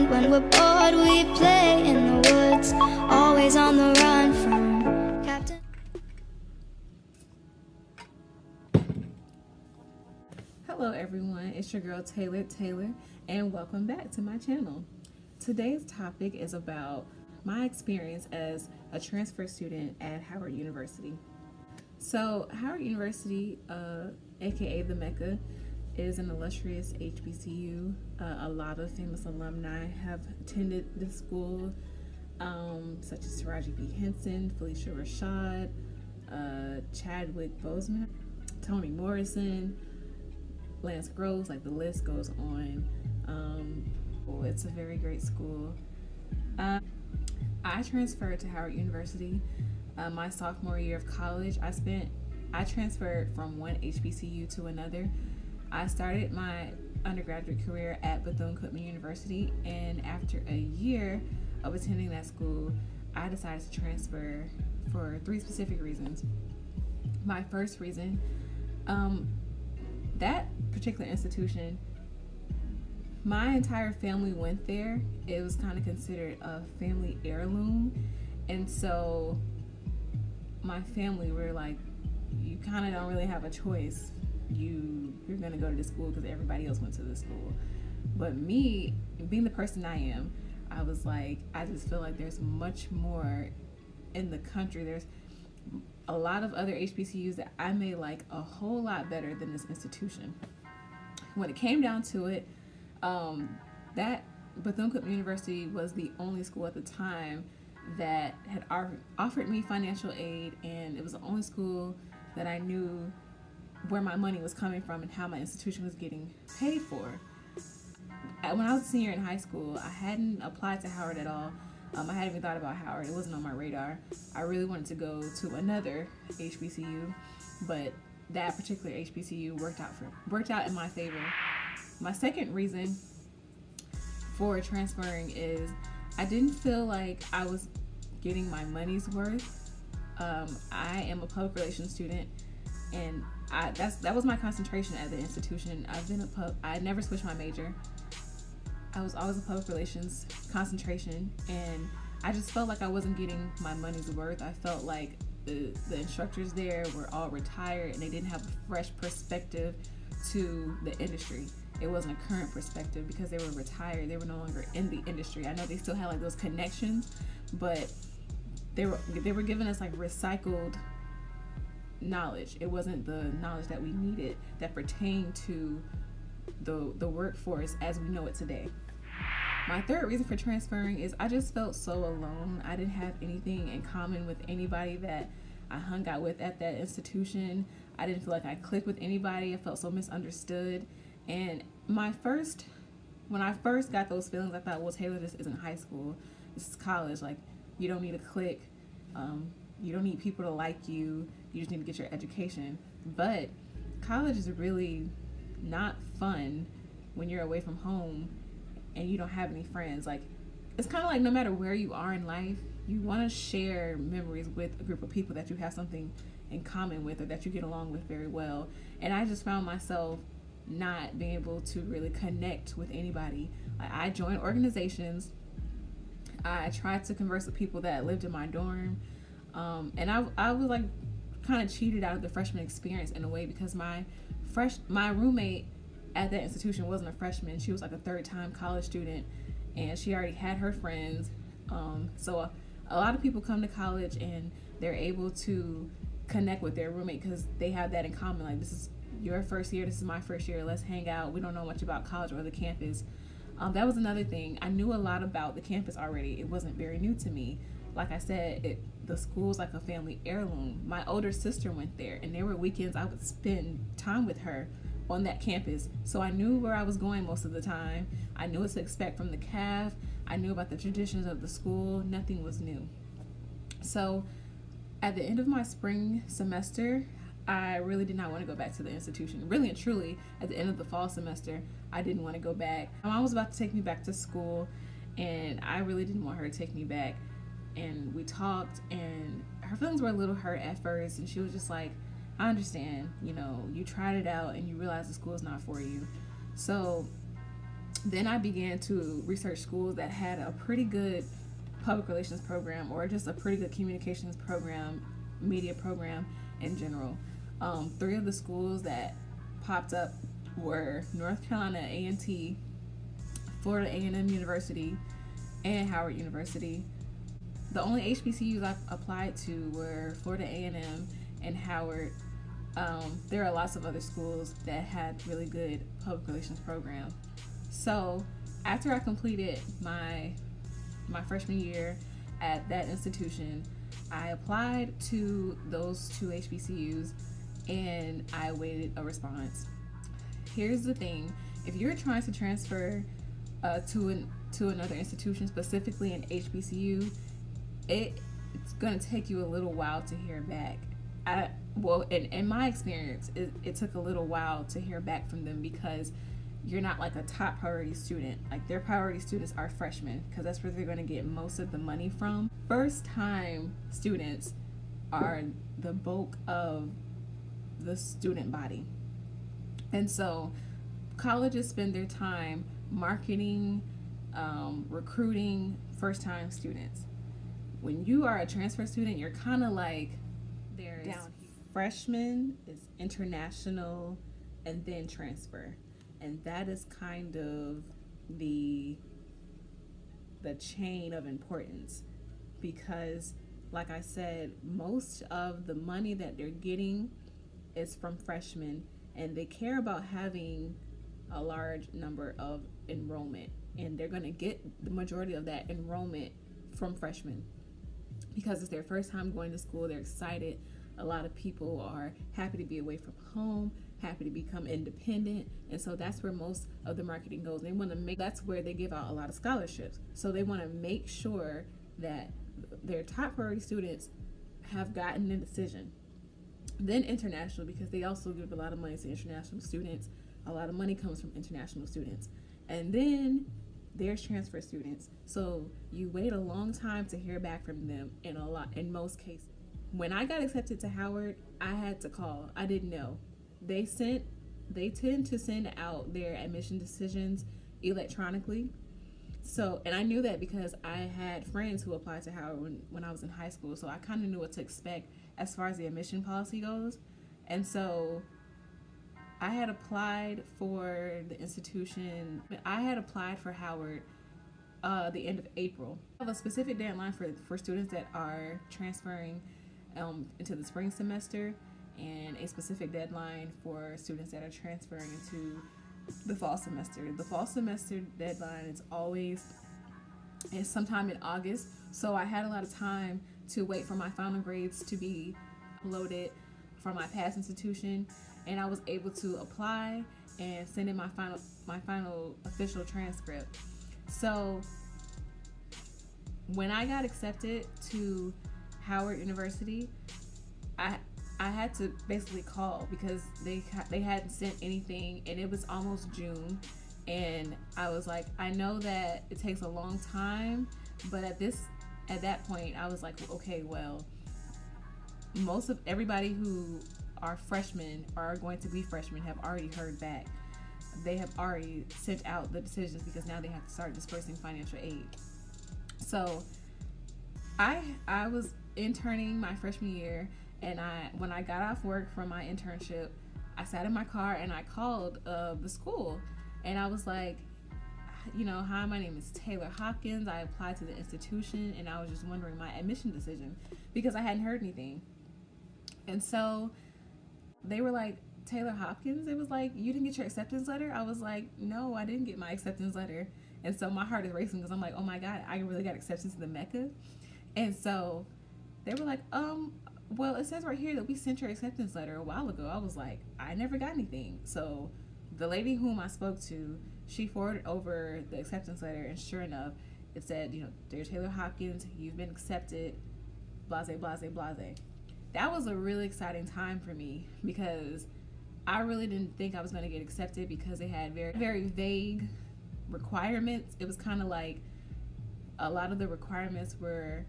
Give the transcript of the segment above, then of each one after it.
When we're bored, we play in the woods, always on the run from Captain. Hello everyone, it's your girl Taylor, and welcome back to my channel. Today's topic is about my experience as a transfer student at Howard University. So Howard University, aka the Mecca, is an illustrious HBCU. A lot of famous alumni have attended this school, such as Taraji P. Henson, Felicia Rashad, Chadwick Boseman, Toni Morrison, Lance Groves, like the list goes on. It's a very great school. I transferred to Howard University my sophomore year of college. I transferred from one HBCU to another. I started my undergraduate career at Bethune-Cookman University, and after a year of attending that school, I decided to transfer for three specific reasons. My first reason, that particular institution, my entire family went there. It was kind of considered a family heirloom, and so my family were like, you kind of don't really have a choice. You're gonna go to this school because everybody else went to this school. But me, being the person I am, I was like, I just feel like there's much more in the country. There's a lot of other HBCUs that I may like a whole lot better than this institution. When it came down to it, that Bethune-Cookman University was the only school at the time that had offered me financial aid, and it was the only school that I knew where my money was coming from and how my institution was getting paid for. When I was a senior in high school, I hadn't applied to Howard at all. I hadn't even thought about Howard. It wasn't on my radar. I really wanted to go to another HBCU, but that particular HBCU worked out in my favor. My second reason for transferring is I didn't feel like I was getting my money's worth. I am a public relations student, and that was my concentration at the institution. I never switched my major. I was always a public relations concentration, and I just felt like I wasn't getting my money's worth. I felt like the instructors there were all retired, and they didn't have a fresh perspective to the industry. It wasn't a current perspective because they were retired. They were no longer in the industry. I know they still had like those connections, but they were giving us like recycled knowledge. It wasn't the knowledge that we needed that pertained to the workforce as we know it today. My third reason for transferring is I just felt so alone. I didn't have anything in common with anybody that I hung out with at that institution. I didn't feel like I clicked with anybody. I felt so misunderstood. And when I first got those feelings, I thought, well, Taylor, this isn't high school. This is college. Like, you don't need a clique. You don't need people to like you. You just need to get your education. But college is really not fun when you're away from home and you don't have any friends. Like, it's kind of like no matter where you are in life, you want to share memories with a group of people that you have something in common with or that you get along with very well. And I just found myself not being able to really connect with anybody. I joined organizations. I tried to converse with people that lived in my dorm. And I was like kind of cheated out of the freshman experience in a way because my roommate at that institution wasn't a freshman. She was like a third-time college student, and she already had her friends. So a lot of people come to college and they're able to connect with their roommate because they have that in common. Like, this is your first year, this is my first year, let's hang out. We don't know much about college or the campus. That was another thing. I knew a lot about the campus already. It wasn't very new to me. Like I said, the school's like a family heirloom. My older sister went there, and there were weekends I would spend time with her on that campus. So I knew where I was going most of the time. I knew what to expect from the CAF. I knew about the traditions of the school. Nothing was new. So at the end of my spring semester, I really did not want to go back to the institution. Really and truly, at the end of the fall semester, I didn't want to go back. My mom was about to take me back to school, and I really didn't want her to take me back. And we talked, and her feelings were a little hurt at first, and she was just like, I understand, you tried it out and you realize the school is not for you. So Then I began to research schools that had a pretty good public relations program or just a pretty good communications program, media program in general. Three of the schools that popped up were North Carolina A&T, Florida A&M University, and Howard University. The only HBCUs I applied to were Florida A&M and Howard. There are lots of other schools that had really good public relations programs. So after I completed my freshman year at that institution, I applied to those two HBCUs and I awaited a response. Here's the thing: if you're trying to transfer to another institution, specifically an HBCU, it's going to take you a little while to hear back. In my experience, it took a little while to hear back from them because you're not like a top priority student. Like, their priority students are freshmen because that's where they're going to get most of the money from. First time students are the bulk of the student body. And so colleges spend their time marketing, recruiting first time students. When you are a transfer student, you're kind of like, there's down here. Freshman is international and then transfer. And that is kind of the chain of importance, because like I said, most of the money that they're getting is from freshmen, and they care about having a large number of enrollment, and they're going to get the majority of that enrollment from freshmen because it's their first time going to school. They're excited. A lot of people are happy to be away from home, happy to become independent, and so that's where most of the marketing goes. They want to that's where they give out a lot of scholarships. So they want to make sure that their top priority students have gotten a decision. Then international, because they also give a lot of money to international students. A lot of money comes from international students. And then there's transfer students. So you wait a long time to hear back from them in most cases. When I got accepted to Howard, I had to call. I didn't know. They tend to send out their admission decisions electronically. So, and I knew that because I had friends who applied to Howard when I was in high school. So I kind of knew what to expect as far as the admission policy goes. And so I had applied for the institution. I had applied for Howard the end of April. I have a specific deadline for students that are transferring into the spring semester, and a specific deadline for students that are transferring into the fall semester. The fall semester deadline is sometime in August, so I had a lot of time to wait for my final grades to be uploaded from my past institution, and I was able to apply and send in my final official transcript. So when I got accepted to Howard University, I had to basically call because they hadn't sent anything, and it was almost June, and I was like, I know that it takes a long time, but at that point I was like, okay, well, most of everybody who are freshmen or are going to be freshmen have already heard back. They have already sent out the decisions because now they have to start dispersing financial aid. So I was interning my freshman year, and when I got off work from my internship, I sat in my car and I called the school, and I was like, hi, my name is Taylor Hopkins. I applied to the institution, and I was just wondering my admission decision because I hadn't heard anything. And so they were like, Taylor Hopkins? It was like, you didn't get your acceptance letter? I was like, no, I didn't get my acceptance letter. And so my heart is racing because I'm like, oh my God, I really got accepted to the Mecca. And so they were like, well, it says right here that we sent your acceptance letter a while ago. I was like, I never got anything. So the lady whom I spoke to, she forwarded over the acceptance letter, and sure enough, it said, dear Taylor Hopkins, you've been accepted, blase, blase, blase. That was a really exciting time for me because I really didn't think I was going to get accepted because they had very, very vague requirements. It was kind of like a lot of the requirements were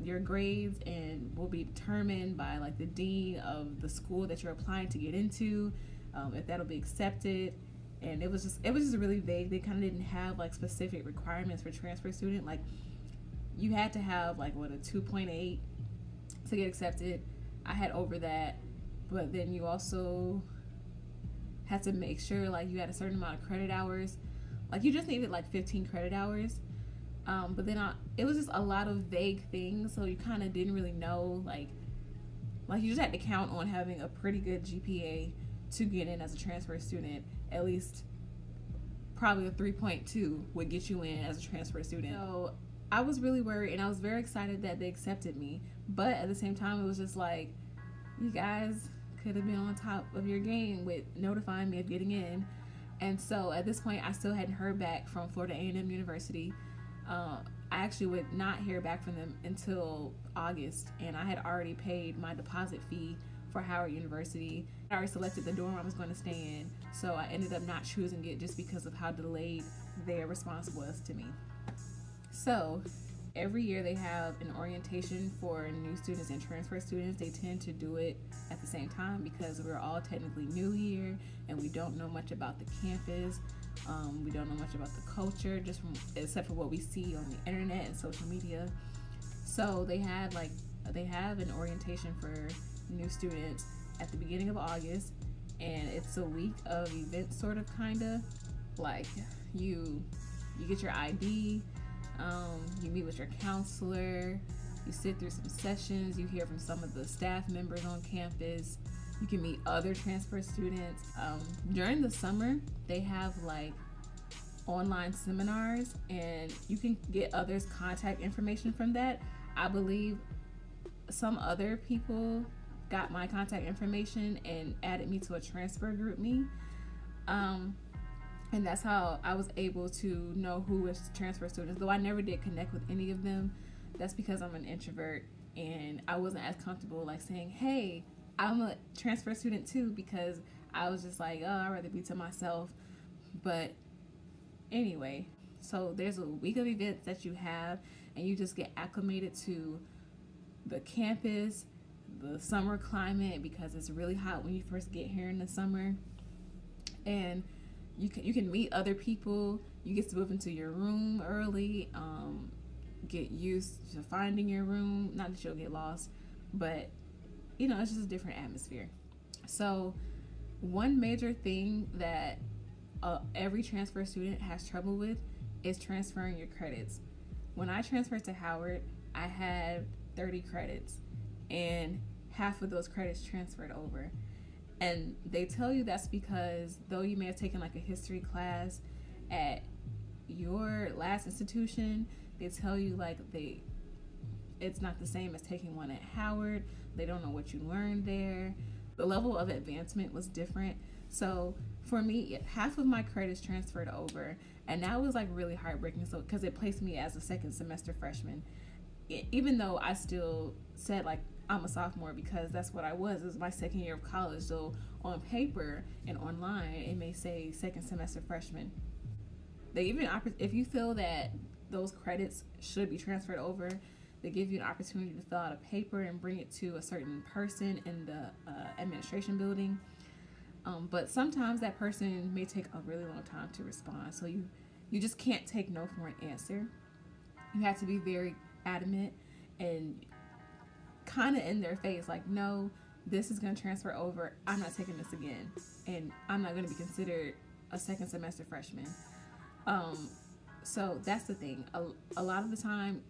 your grades and will be determined by like the dean of the school that you're applying to get into, if that'll be accepted. and it was just really vague. They kind of didn't have like specific requirements for transfer student. Like you had to have like what, a 2.8 to get accepted. I had over that, but then you also had to make sure like you had a certain amount of credit hours. Like you just needed like 15 credit hours. But then it was just a lot of vague things, so you kind of didn't really know, like you just had to count on having a pretty good GPA to get in as a transfer student. At least probably a 3.2 would get you in as a transfer student. So I was really worried, and I was very excited that they accepted me, but at the same time it was just like, you guys could have been on top of your game with notifying me of getting in. And so at this point I still hadn't heard back from Florida A&M University. I actually would not hear back from them until August, and I had already paid my deposit fee for Howard University. I already selected the dorm I was going to stay in, so I ended up not choosing it just because of how delayed their response was to me. So every year they have an orientation for new students and transfer students. They tend to do it at the same time because we're all technically new here and we don't know much about the campus. We don't know much about the culture, except for what we see on the internet and social media. So they have an orientation for new students at the beginning of August, and it's a week of events, sort of, kinda. Like you get your ID, you meet with your counselor, you sit through some sessions, you hear from some of the staff members on campus. You can meet other transfer students. During the summer, they have like online seminars, and you can get others' contact information from that. I believe some other people got my contact information and added me to a transfer group me. And that's how I was able to know who was transfer students, though I never did connect with any of them. That's because I'm an introvert, and I wasn't as comfortable like saying, hey, I'm a transfer student too, because I was just like, oh, I'd rather be to myself. But anyway, so there's a week of events that you have, and you just get acclimated to the campus, the summer climate, because it's really hot when you first get here in the summer. And you can meet other people. You get to move into your room early, get used to finding your room. Not that you'll get lost, but it's just a different atmosphere. So one major thing that every transfer student has trouble with is transferring your credits. When I transferred to Howard, I had 30 credits, and half of those credits transferred over. And they tell you that's because though you may have taken like a history class at your last institution, they tell you like it's not the same as taking one at Howard. They don't know what you learned there. The level of advancement was different. So for me, half of my credits transferred over, and that was like really heartbreaking. So because it placed me as a second semester freshman, even though I still said like I'm a sophomore because that's what I was. It was my second year of college. So on paper and online, it may say second semester freshman. They even, if you feel that those credits should be transferred over, they give you an opportunity to fill out a paper and bring it to a certain person in the administration building. But sometimes that person may take a really long time to respond. So you just can't take no for an answer. You have to be very adamant and kind of in their face, like, no, this is going to transfer over. I'm not taking this again, and I'm not going to be considered a second semester freshman. So that's the thing. A lot of the time,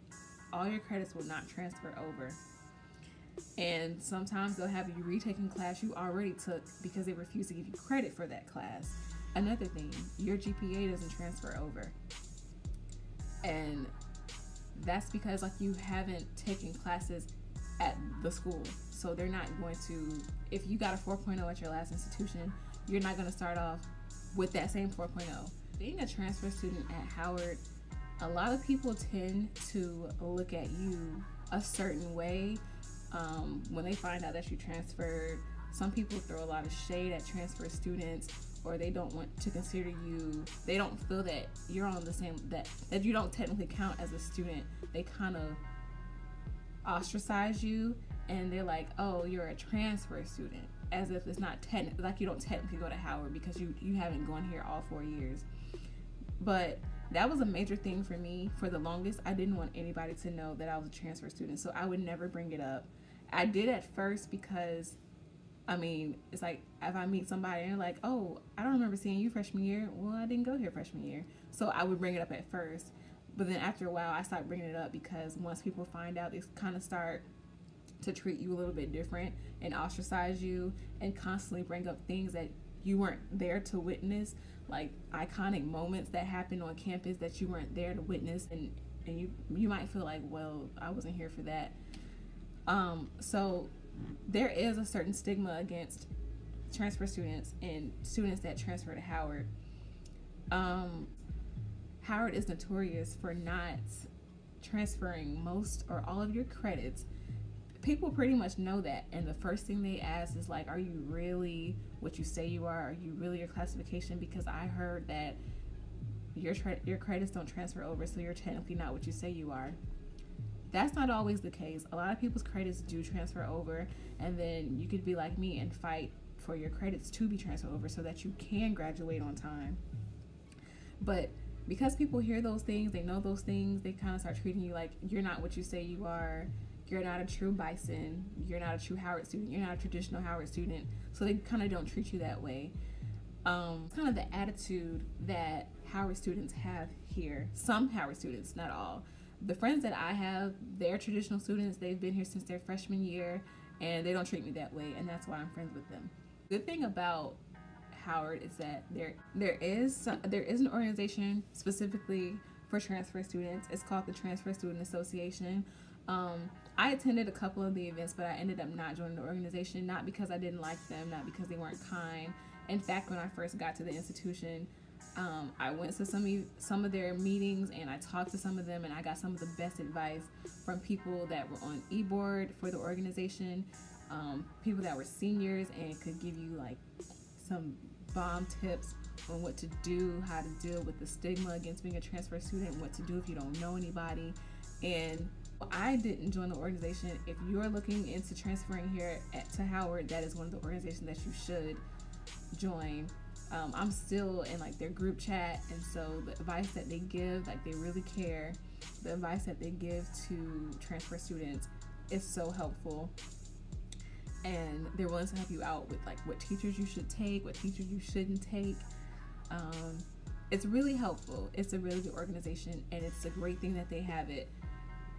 all your credits will not transfer over, and sometimes they'll have you retaking class you already took because they refuse to give you credit for that class. Another thing, your GPA doesn't transfer over, and that's because like you haven't taken classes at the school. So they're not going to, if you got a 4.0 at your last institution, you're not going to start off with that same 4.0. Being a transfer student at Howard, a lot of people tend to look at you a certain way when they find out that you transferred. Some people throw a lot of shade at transfer students, or they don't want to consider you, they don't feel that you're on the same, that you don't technically count as a student. They kind of ostracize you, and they're like, oh, you're a transfer student. as if it's not like you don't technically go to Howard because you haven't gone here all 4 years. But that was a major thing for me. For the longest, I didn't want anybody to know that I was a transfer student, so I would never bring it up. I did at first because, I mean, it's like if I meet somebody and they're like, oh, I don't remember seeing you freshman year. Well, I didn't go here freshman year. So I would bring it up at first. But then after a while, I stopped bringing it up because once people find out, they kind of start to treat you a little bit different and ostracize you and constantly bring up things that you weren't there to witness, like iconic moments that happened on campus that you weren't there to witness, and you might feel like, well, I wasn't here for that. So there is a certain stigma against transfer students and students that transfer to Howard. Howard is notorious for not transferring most or all of your credits. People pretty much know that, and the first thing they ask is like, are you really what you say you are? Are you really your classification? Because I heard that your credits don't transfer over, so you're technically not what you say you are. That's not always the case. A lot of people's credits do transfer over, and then you could be like me and fight for your credits to be transferred over so that you can graduate on time. But because people hear those things, they know those things, they kind of start treating you like you're not what you say you are. You're not a true Bison. You're not a true Howard student. You're not a traditional Howard student. So they kind of don't treat you that way. Kind of the attitude that Howard students have here. Some Howard students, not all. The friends that I have, they're traditional students. They've been here since their freshman year, and they don't treat me that way, and that's why I'm friends with them. The thing about Howard is that there is an organization specifically for transfer students. It's called the Transfer Student Association. I attended a couple of the events, but I ended up not joining the organization, not because I didn't like them, not because they weren't kind. In fact, when I first got to the institution, I went to some of their meetings and I talked to some of them, and I got some of the best advice from people that were on e-board for the organization, people that were seniors and could give you like some bomb tips on what to do, how to deal with the stigma against being a transfer student, what to do if you don't know anybody. And I didn't join the organization. If you're looking into transferring here to Howard, that is one of the organizations that you should join. I'm still in like their group chat, and so the advice that they give, like they really care. The advice that they give to transfer students is so helpful, and they're willing to help you out with like what teachers you should take, what teachers you shouldn't take. It's really helpful. It's a really good organization, and it's a great thing that they have it,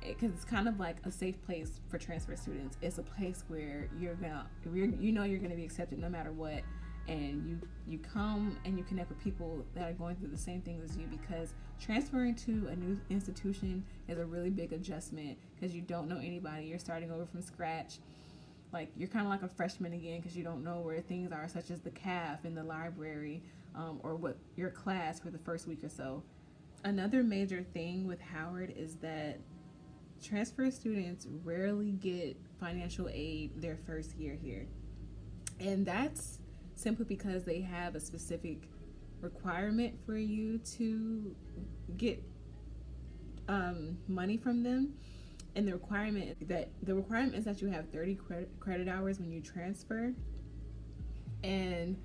because it's kind of like a safe place for transfer students. It's a place where you're gonna be accepted no matter what, and you come and you connect with people that are going through the same things as you, because transferring to a new institution is a really big adjustment because you don't know anybody. You're starting over from scratch. Like, you're kind of like a freshman again because you don't know where things are, such as the CAF and the library, or what your class for the first week or so. Another major thing with Howard is that transfer students rarely get financial aid their first year here. And that's simply because they have a specific requirement for you to get money from them. And the requirement is that you have 30 credit hours when you transfer, and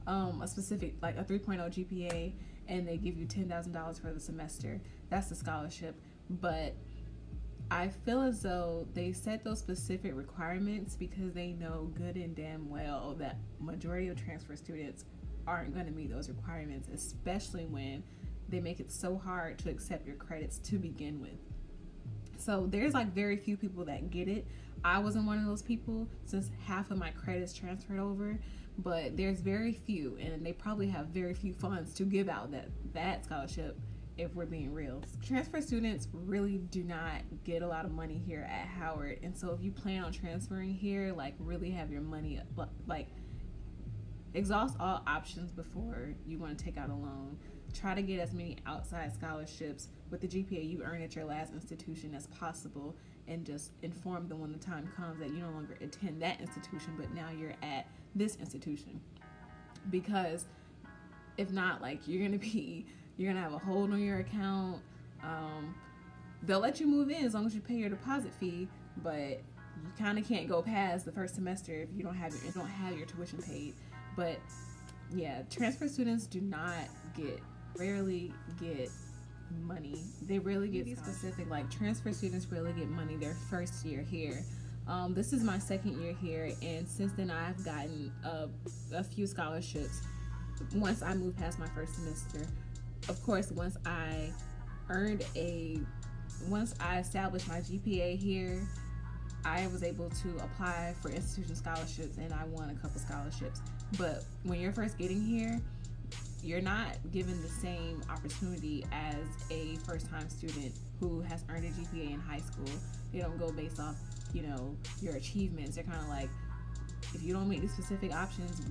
a specific, like a 3.0 GPA, and they give you $10,000 for the semester. That's the scholarship. But I feel as though they set those specific requirements because they know good and damn well that majority of transfer students aren't going to meet those requirements, especially when they make it so hard to accept your credits to begin with. So there's like very few people that get it. I wasn't one of those people since half of my credits transferred over, but there's very few, and they probably have very few funds to give out that scholarship, if we're being real. Transfer students really do not get a lot of money here at Howard, and so if you plan on transferring here, like really have your money, like exhaust all options before you want to take out a loan. Try to get as many outside scholarships with the GPA you earned at your last institution as possible, and just inform them when the time comes that you no longer attend that institution, but now you're at this institution. Because if not, like, you're gonna have a hold on your account. They'll let you move in as long as you pay your deposit fee, but you kind of can't go past the first semester if you don't have your tuition paid. But yeah, transfer students rarely get money. They rarely get specific. Like, transfer students rarely get money their first year here. This is my second year here, and since then I've gotten a few scholarships once I moved past my first semester. Of course, once I established my GPA here, I was able to apply for institution scholarships, and I won a couple scholarships. But when you're first getting here, you're not given the same opportunity as a first-time student who has earned a GPA in high school. They don't go based off, your achievements. They're kind of like, if you don't meet these specific options,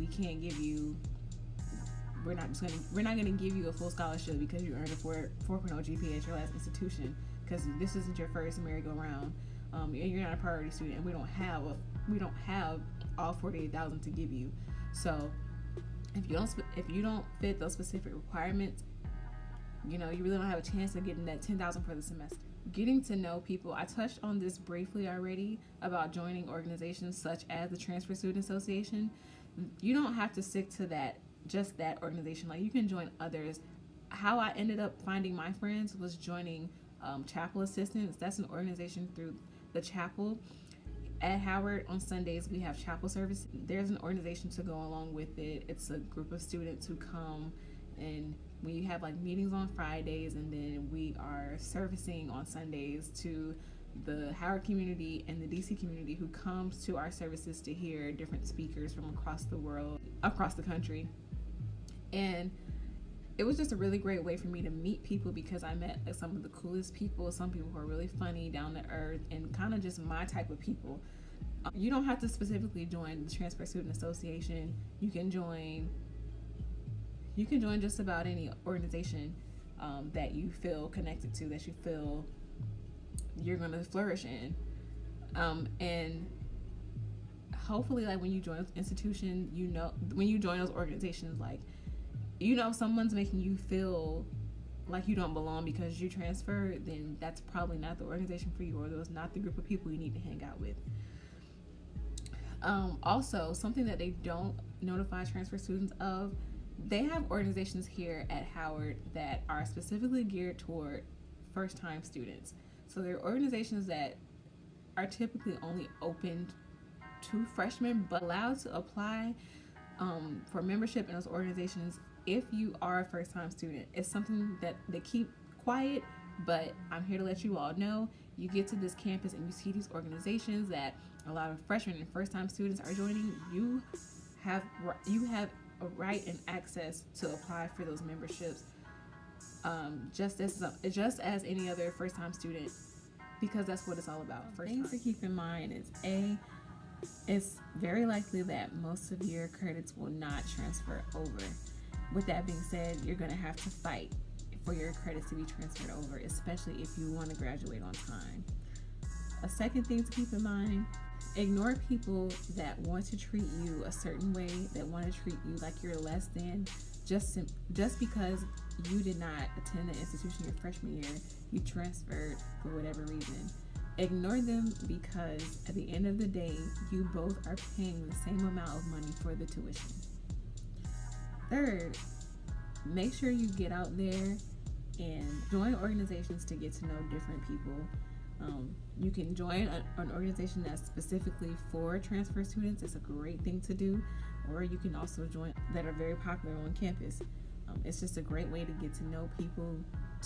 we're not gonna give you a full scholarship because you earned a 4.0 GPA at your last institution, because this isn't your first merry-go-round. And you're not a priority student, and we don't have all 48,000 to give you. So if you don't fit those specific requirements, you really don't have a chance of getting that 10,000 for the semester. Getting to know people. I touched on this briefly already about joining organizations such as the Transfer Student Association. You don't have to stick to that organization. Like, you can join others. How I ended up finding my friends was joining Chapel Assistance. That's an organization through the chapel. At Howard on Sundays we have chapel service. There's an organization to go along with it. It's a group of students who come, and we have like meetings on Fridays, and then we are servicing on Sundays to the Howard community and the DC community who comes to our services to hear different speakers from across the country. And it was just a really great way for me to meet people, because I met some of the coolest people, some people who are really funny, down to earth, and kind of just my type of people. You don't have to specifically join the Transfer Student Association. You can join just about any organization that you feel connected to, that you feel you're going to flourish in. And hopefully, like, when you join an institution, when you join those organizations, like, someone's making you feel like you don't belong because you transferred, then that's probably not the organization for you, or those not the group of people you need to hang out with. Also, something that they don't notify transfer students of, they have organizations here at Howard that are specifically geared toward first-time students. So they're organizations that are typically only open to freshmen, but allowed to apply for membership in those organizations if you are a first-time student. It's something that they keep quiet, but I'm here to let you all know. You get to this campus and you see these organizations that a lot of freshmen and first-time students are joining. You have a right and access to apply for those memberships, just as any other first-time student, because that's what it's all about. Things to keep in mind is it's very likely that most of your credits will not transfer over. With that being said, you're going to have to fight for your credits to be transferred over, especially if you want to graduate on time. A second thing to keep in mind, ignore people that want to treat you a certain way, that want to treat you like you're less than, just because you did not attend the institution your freshman year, you transferred for whatever reason. Ignore them, because at the end of the day, you both are paying the same amount of money for the tuition. Third, make sure you get out there and join organizations to get to know different people. You can join an organization that's specifically for transfer students. It's a great thing to do. Or you can also join that are very popular on campus. It's just a great way to get to know people,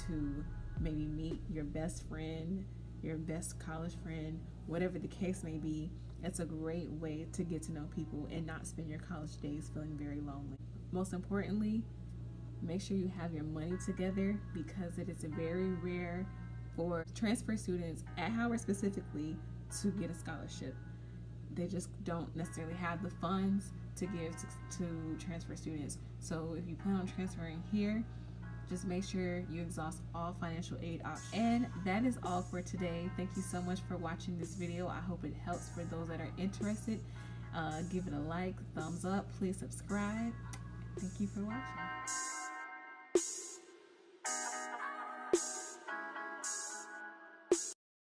to maybe meet your best friend, your best college friend, whatever the case may be. It's a great way to get to know people and not spend your college days feeling very lonely. Most importantly, make sure you have your money together, because it is very rare for transfer students at Howard specifically to get a scholarship. They just don't necessarily have the funds to give to transfer students. So if you plan on transferring here, just make sure you exhaust all financial aid options. And that is all for today. Thank you so much for watching this video. I hope it helps for those that are interested. Give it a like, thumbs up, please subscribe. Thank you for watching.